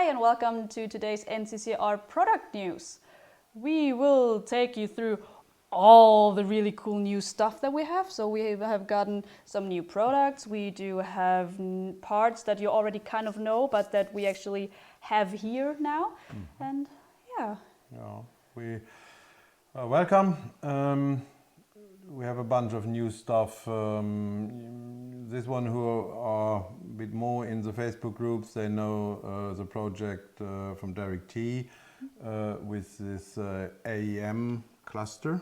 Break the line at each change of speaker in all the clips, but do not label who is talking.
and welcome to today's NCCR product news. We will take you through all the really cool new stuff that we have. So we have gotten some new products. We do have parts that you already kind of know, but that we actually have here now. And yeah.
We welcome. We have a bunch of new stuff. This one who are a bit more in the Facebook groups, they know the project from Derrick Tee with this AIM cluster.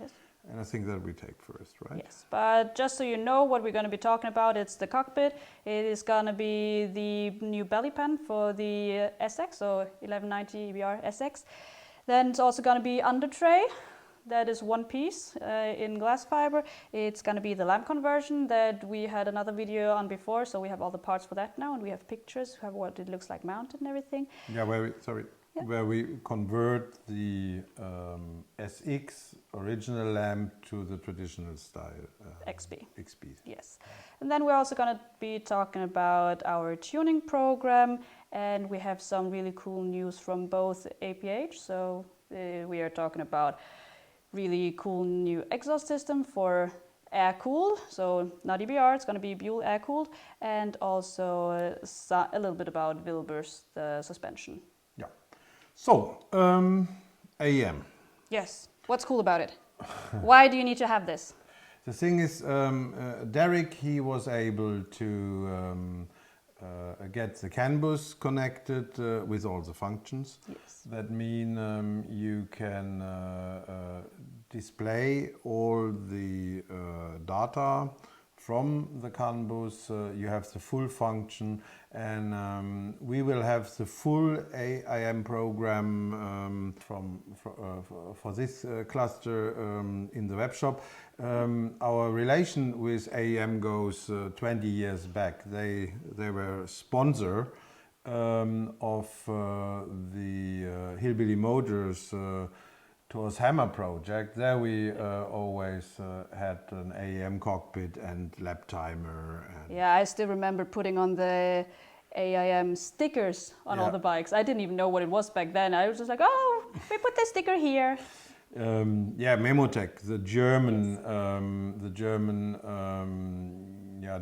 Yes.
And I think that we take first, right?
Yes, but just so you know what we're going to be talking about, it's the cockpit. It is going to be the new BellyPan for the SX, so 1190 EBR SX. Then it's also going to be Undertray. That is one piece in glass fiber. It's going to be the lamp conversion that we had another video on before, so we have all the parts for that now, and we have pictures of what it looks like mounted and everything.
Yeah, where we convert the SX original lamp to the traditional style
XB.
XB.
Yes. And then we're also going to be talking about our tuning program, and we have some really cool news from both APH. So we are talking about really cool new exhaust system for Aircooled, so not EBR, it's going to be Buell Aircooled, and also a little bit about Wilbers, the suspension.
Yeah. So, AIM.
Yes. What's cool about it? Why do you need to have this?
The thing is, Derrick, he was able to get the CAN bus connected with all the functions.
Yes.
That mean you can display all the data from the CAN bus. You have the full function, and we will have the full AIM program for this cluster in the web shop. Our relation with AIM goes 20 years back. They were a sponsor of the Hillbilly Motors Thor's Hammer project. There we always had an AIM cockpit and lap timer. And
yeah, I still remember putting on the AIM stickers on all the bikes. I didn't even know what it was back then. I was just like, oh, we put the sticker here.
Yeah, Memotech, the German,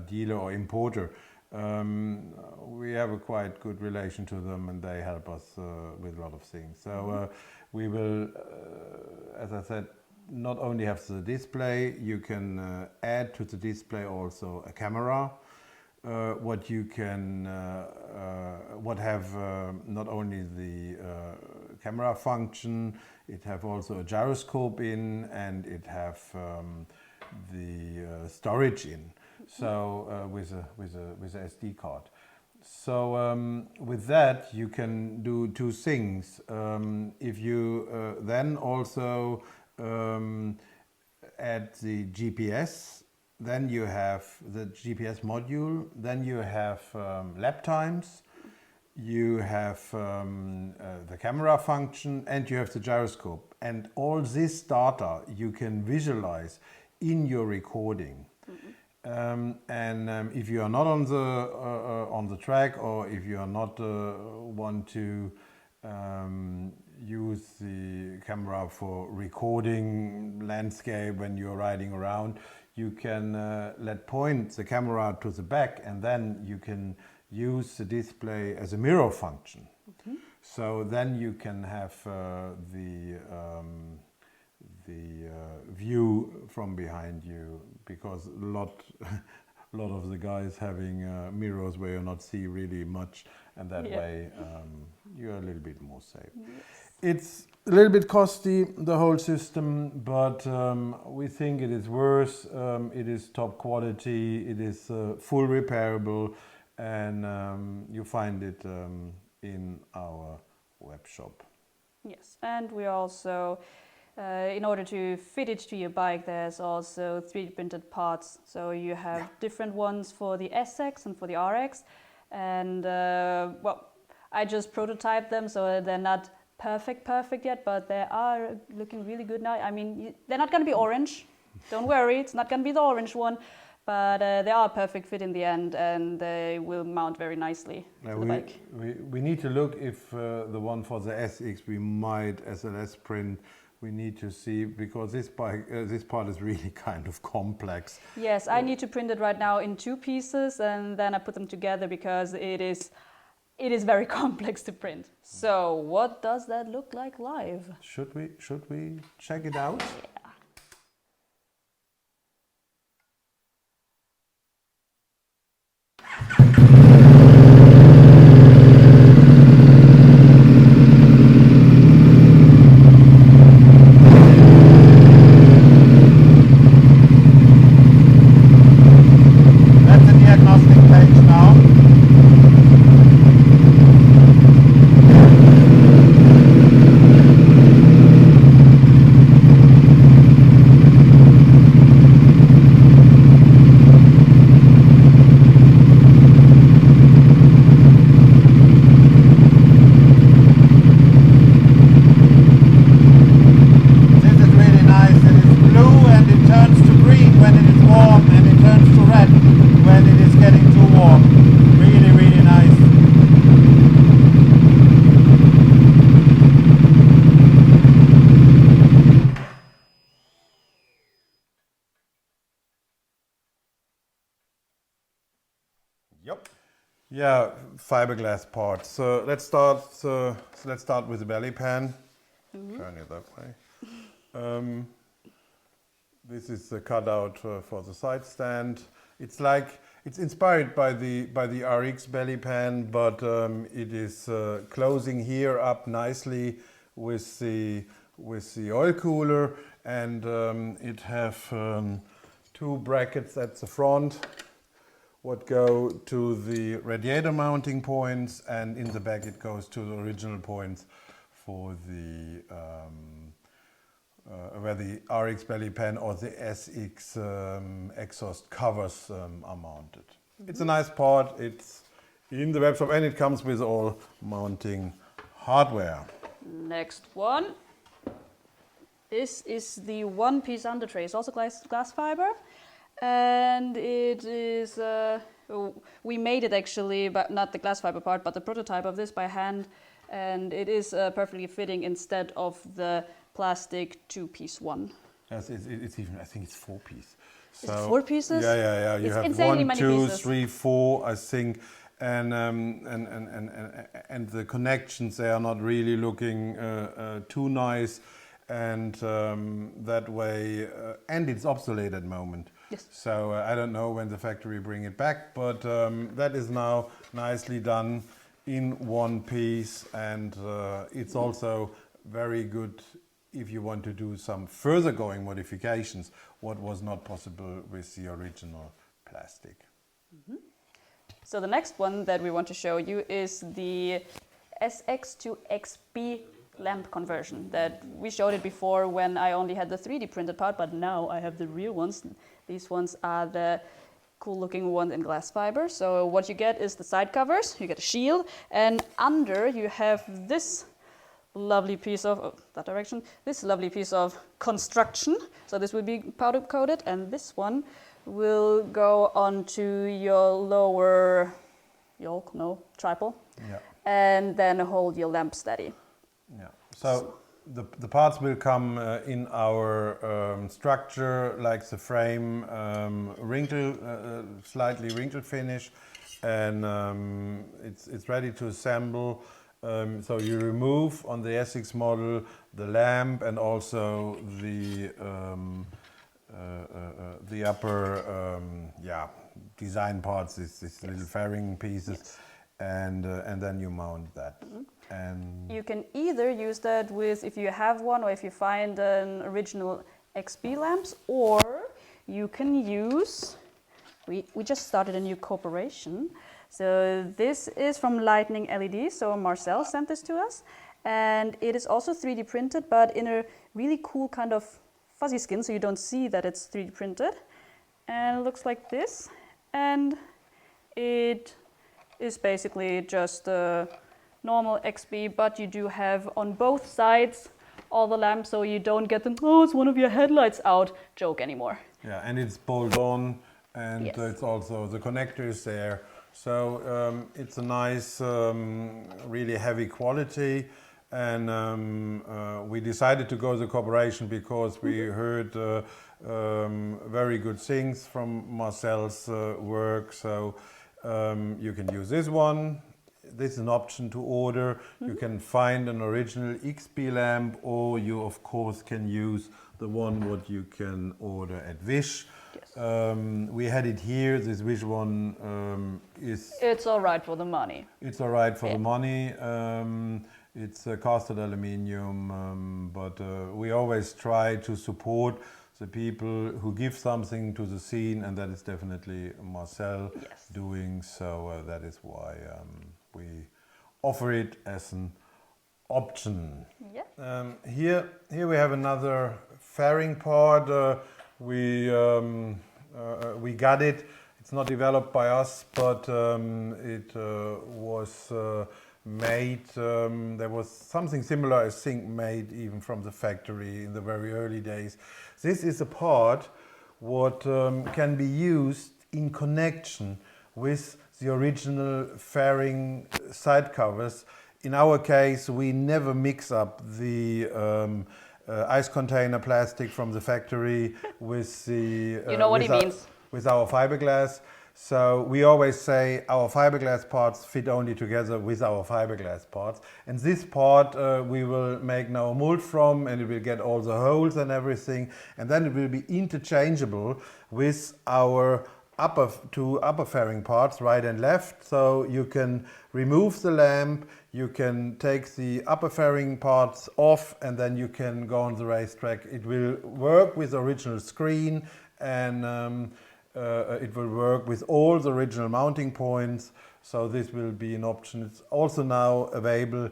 dealer or importer. We have a quite good relation to them, and they help us with a lot of things. So we will, as I said, not only have the display, you can add to the display also a camera. What you can, have not only the camera function, it have also a gyroscope in, and it have the storage in. So with a SD card. So with that you can do two things. If you then also add the GPS, then you have the GPS module, then you have lap times, you have the camera function, and you have the gyroscope. And all this data you can visualize in your recording. If you are not on the track, or if you are not want to use the camera for recording landscape when you're riding around, you can point the camera to the back, and then you can use the display as a mirror function. So then you can have the view from behind you, because a lot of the guys having mirrors where you not see really much, and that way you're a little bit more safe. Yes. It's a little bit costly, the whole system, but we think it is worth. It is top quality, it is full repairable, and you find it in our web shop.
Yes, and we also in order to fit it to your bike, there's also 3D printed parts. So you have different ones for the SX and for the RX. And I just prototyped them, so they're not perfect yet, but they are looking really good now. I mean, they're not going to be orange. Don't worry, it's not going to be the orange one. but they are a perfect fit in the end, and they will mount very nicely to the bike.
We need to look if the one for the SX we might SLS print. We need to see, because this bike, this part is really kind of complex.
Yes, I need to print it right now in 2 pieces, and then I put them together because it is very complex to print. So what does that look like live?
Should we check it out? Yep. Yeah, fiberglass parts. So let's start. Let's start with the belly pan. Turn it that way. This is the cutout for the side stand. It's inspired by the RX belly pan, but it is closing here up nicely with the oil cooler, and it have 2 brackets at the front what go to the radiator mounting points, and in the back it goes to the original points for the where the RX belly pan or the SX exhaust covers are mounted. It's a nice part. It's in the web shop, and it comes with all mounting hardware.
Next one. This is the one-piece undertray. It's also glass fiber, and it is. We made it actually, but not the glass fiber part, but the prototype of this by hand, and it is perfectly fitting instead of the plastic 2-piece one.
Yes, it's even. I think it's 4-piece. So,
is it 4 pieces?
Yeah. You
it's
have
insanely
1,
many
2,
pieces.
3, 4, I think, and the connections, they are not really looking too nice, and that way, and it's obsolete at the moment.
Yes.
So I don't know when the factory bring it back, but that is now nicely done in 1 piece, and it's also very good if you want to do some further going modifications, what was not possible with the original plastic.
Mm-hmm. So the next one that we want to show you is the SX to XB lamp conversion that we showed it before when I only had the 3D printed part, but now I have the real ones. These ones are the cool looking ones in glass fiber. So what you get is the side covers, you get a shield, and under you have this lovely piece of this lovely piece of construction. So this will be powder coated, and this one will go onto your lower yoke, tripod, and then hold your lamp steady.
Yeah. So the parts will come in our structure, like the frame, slightly wrinkled finish, and it's ready to assemble. So you remove on the SX model the lamp and also the upper design parts, these little fairing pieces, and then you mount that. Mm-hmm. And
you can either use that with, if you have one, or if you find an original XB lamps, or you can use. We just started a new cooperation. So this is from Lightning LED, so Marcel sent this to us, and it is also 3D printed, but in a really cool kind of fuzzy skin, so you don't see that it's 3D printed, and it looks like this, and it is basically just a normal XB, but you do have on both sides all the lamps, so you don't get them, oh, it's one of your headlights out joke anymore.
Yeah, and it's bolt on. and
Yes.
it's also the connector is there. So it's a nice, really heavy quality, and we decided to go the cooperation because we heard very good things from Marcel's work. So you can use this one. This is an option to order. You can find an original XP lamp, or you of course can use the one what you can order at Wish.
Yes.
We had it here. This Wish one is...
It's all right for the money.
It's all right for the money. It's casted aluminium, but we always try to support the people who give something to the scene, and that is definitely Marcel doing. So that is why we offer it as an option.
Yeah.
Here we have another fairing part. We got it. It's not developed by us, but it was made. There was something similar, I think, made even from the factory in the very early days. This is a part what can be used in connection with the original fairing side covers. In our case, we never mix up the ice container plastic from the factory with the
you know what he means.
With our fiberglass. So we always say our fiberglass parts fit only together with our fiberglass parts. And this part we will make now a mold from, and it will get all the holes and everything. And then it will be interchangeable with our two upper fairing parts, right and left. So you can remove the lamp, you can take the upper fairing parts off, and then you can go on the racetrack. It will work with the original screen, and it will work with all the original mounting points. So this will be an option. It's also now available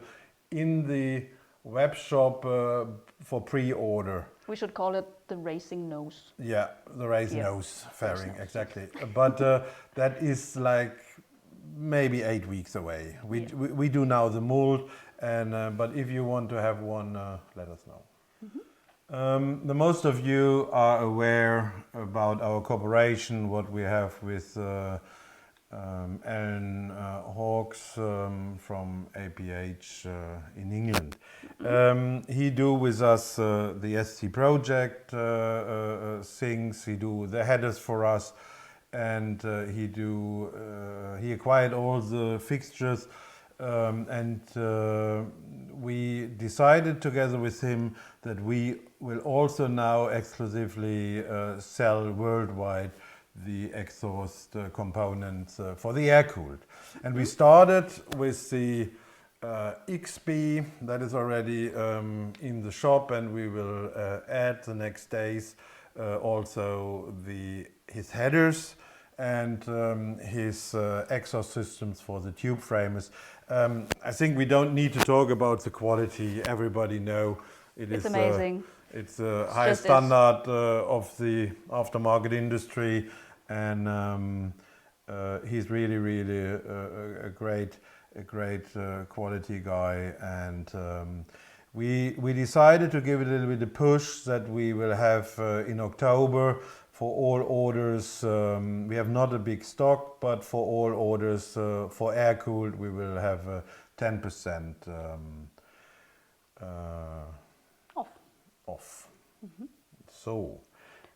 in the web shop for pre-order.
We should call it the RaceNose.
Yeah, the RaceNose fairing, exactly. But that is like maybe 8 weeks away. We do now the mold, and but if you want to have one, let us know. The most of you are aware about our cooperation, what we have with Alan Hawks from APH in England. He do with us the ST project things. He do the headers for us, and he acquired all the fixtures, and we decided together with him that we will also now exclusively sell worldwide the exhaust components for the Aircooled. And we started with the XP that is already in the shop, and we will add the next days also his headers and his exhaust systems for the tube framers. I think we don't need to talk about the quality. Everybody know it's amazing. It's a high standard of the aftermarket industry, and he's really, really a great quality guy. And we decided to give it a little bit of push that we will have in October for all orders. We have not a big stock, but for all orders for Aircooled, we will have 10% off. So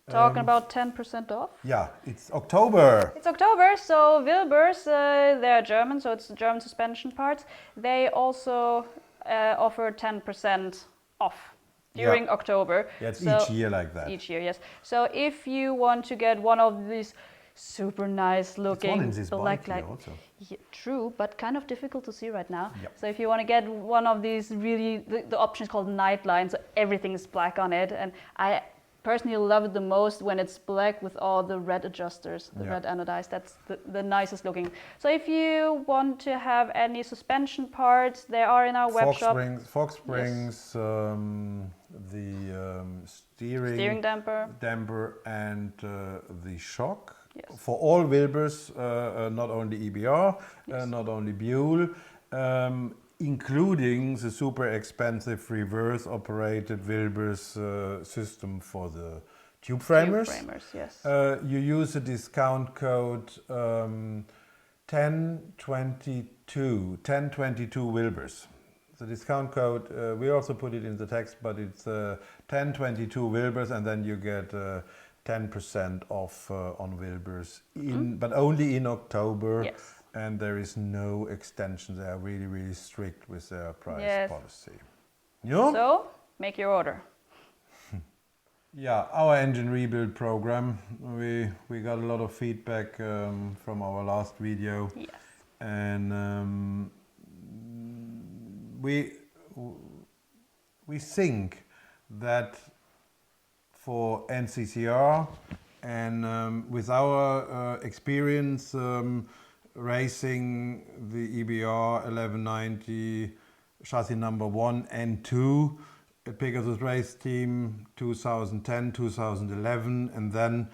talking about 10% off.
Yeah, it's October.
It's October, so Wilbers, they're German, so it's German suspension parts. They also offer 10% off during October.
Yeah, it's each year like that.
Each year, yes. So if you want to get one of these super nice looking black light, yeah, true, but kind of difficult to see right now. Yep. So if you want to get one of these, really, the option is called night line, so everything is black on it, and I personally love it the most when it's black with all the red adjusters, the red anodized. That's the nicest looking. So if you want to have any suspension parts, they are in our web shop.
Fork springs, the steering damper, and the shock. Yes. For all Wilbers, not only EBR, not only Buell, including the super expensive reverse operated Wilbers system for the tube framers.
Tube framers, yes.
You use a discount code 1022 Wilbers. The discount code, we also put it in the text, but it's 1022 Wilbers, and then you get 10% off on Wilbers, but only in October.
Yes.
And there is no extension. They are really, really strict with their price policy. Yeah?
So, make your order.
Yeah, our engine rebuild program, we got a lot of feedback from our last video.
Yes.
And we think that for NCCR and with our experience racing the EBR 1190 chassis number 1 and 2 at Pegasus Race Team 2010, 2011, and then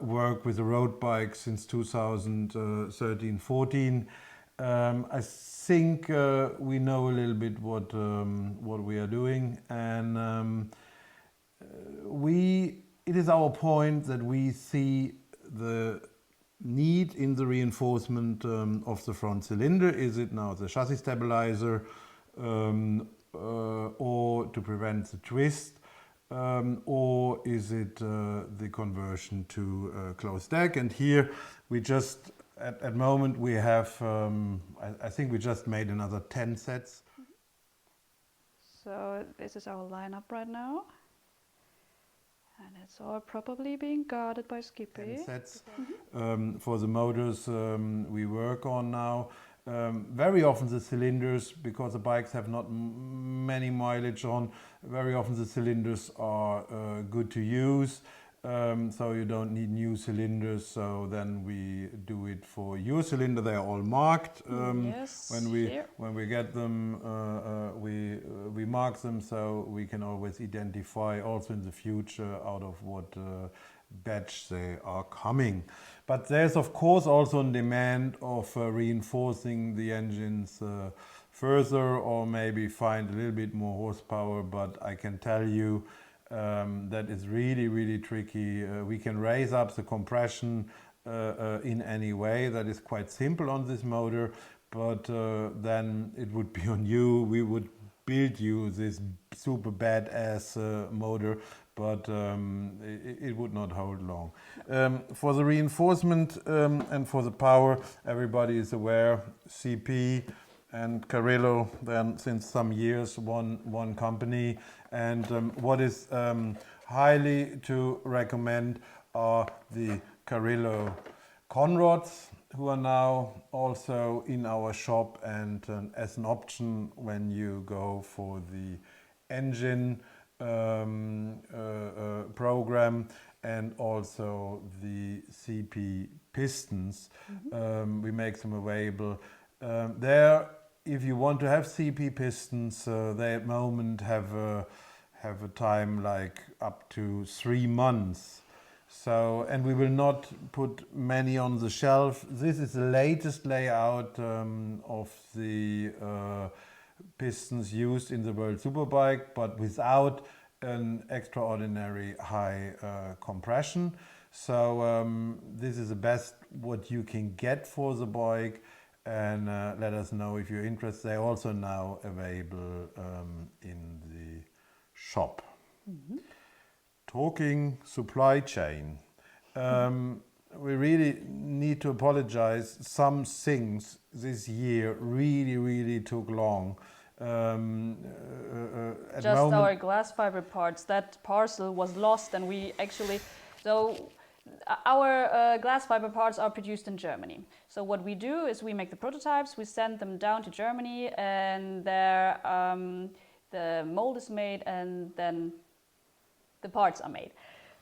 work with the road bike since 2013, 14. I think we know a little bit what we are doing, and it is our point that we see the need in the reinforcement of the front cylinder. Is it now the chassis stabilizer or to prevent the twist, or is it the conversion to closed deck? And here we just at moment we have I think we just made another 10 sets.
So this is our lineup right now, and it's all probably being guarded by Skippy.
10 sets for the motors we work on now. Very often the cylinders, because the bikes have not many mileage on, very often the cylinders are good to use, so you don't need new cylinders. So then we do it for your cylinder. They are all marked.
Yes,
when we get them, we mark them so we can always identify also in the future out of what batch they are coming. But there's of course also a demand of reinforcing the engines further, or maybe find a little bit more horsepower. But I can tell you that is really, really tricky. We can raise up the compression in any way. That is quite simple on this motor, but then it would be on you. We would build you this super badass motor, but it would not hold long. For the reinforcement and for the power, everybody is aware, CP and Carillo, then since some years, one company. And what is highly to recommend are the Carillo Conrods, who are now also in our shop, and as an option when you go for the engine program, and also the CP pistons. We make them available. There, if you want to have CP pistons, they at the moment have a time like up to 3 months. So, and we will not put many on the shelf. This is the latest layout of the pistons used in the World Superbike, but without an extraordinary high compression. So this is the best what you can get for the bike, and let us know if you're interested. They're also now available in the shop. Talking supply chain, we really need to apologize. Some things this year really took long.
Just our glass fiber parts, that parcel was lost, and we actually, so our glass fiber parts are produced in Germany. So what we do is we make the prototypes, we send them down to Germany, and there the mold is made, and then the parts are made.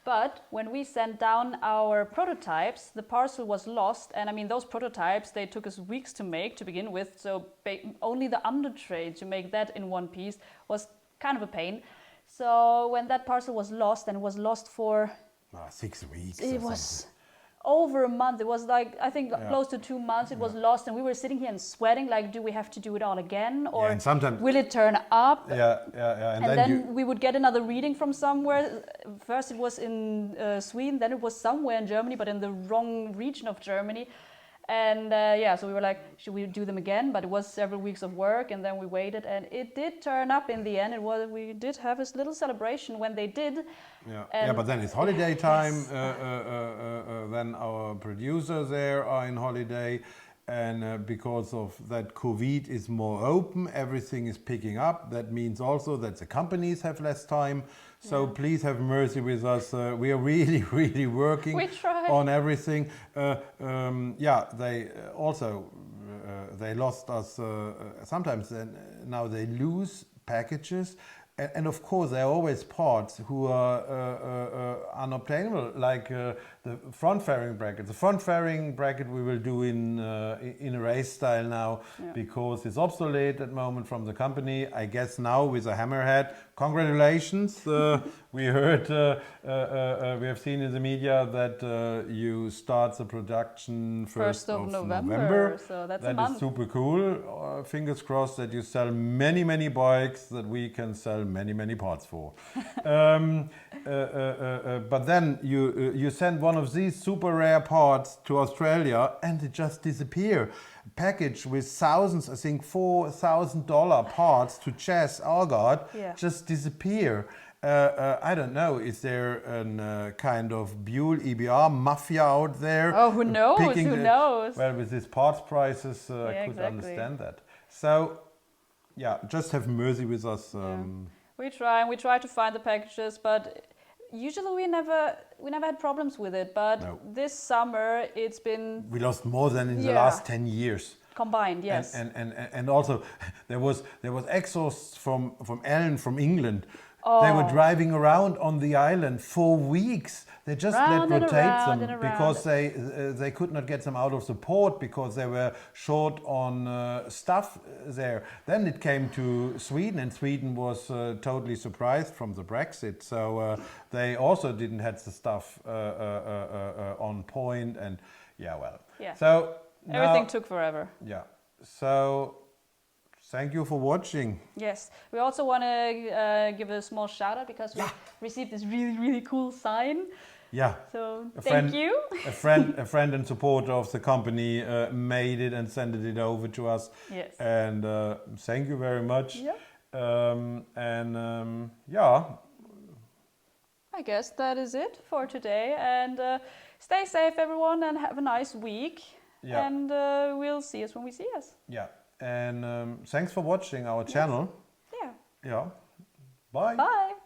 But when we sent down our prototypes, the parcel was lost, and I mean those prototypes, they took us weeks to make to begin with, so only the undertray, to make that in one piece, was kind of a pain. So when that parcel was lost, and it was lost for
6 weeks,
it was over a month. It was like, I think close to 2 months it was lost, and we were sitting here and sweating like, do we have to do it all again, or
and sometimes,
will it turn up?
And
then we would get another reading from somewhere. First it was in Sweden, then it was somewhere in Germany, but in the wrong region of Germany. And so we were like, should we do them again? But it was several weeks of work, and then we waited, and it did turn up in the end. We did have a little celebration when they did.
But then it's holiday time. Then our producers there are in holiday, and because of that, COVID is more open. Everything is picking up. That means also that the companies have less time. So please have mercy with us. We are really, really working on everything. They also they lost us. Sometimes now they lose packages. And of course, there are always parts who are unobtainable, like the front fairing bracket. The front fairing bracket we will do in a race style now, because it's obsolete at the moment from the company. I guess now with a hammerhead. Congratulations! We heard, we have seen in the media that you start the production 1st of November.
So that's
a month. That is super cool. Fingers crossed that you sell many, many bikes that we can sell many, many parts for. But then you send one of these super rare parts to Australia and it just disappears. Package with thousands, I think $4,000 parts to chess, oh God, just disappear. I don't know, is there a kind of Buell EBR mafia out there?
Oh, who knows? Who knows?
Well, with these parts prices, I could understand that. So, just have mercy with us.
We try to find the packages, but usually we never had problems with it. But this summer it's been...
We lost more than in the last 10 years.
Combined, yes.
And also there was exhausts from Ellen from England. They were driving around on the island for weeks. They just let rotate them because they could not get them out of the port because they were short on stuff there. Then it came to Sweden, and Sweden was totally surprised from the Brexit. So they also didn't have the stuff on point, and so
everything took forever.
So thank you for watching.
Yes, we also want to give a small shout out because we received this really, really cool sign. So thank you.
A friend and supporter of the company made it and sent it over to us.
Yes.
And thank you very much.
I guess that is it for today. And stay safe, everyone, and have a nice week. And we'll see us when we see us.
And thanks for watching our channel.
Bye.
Bye.
Bye.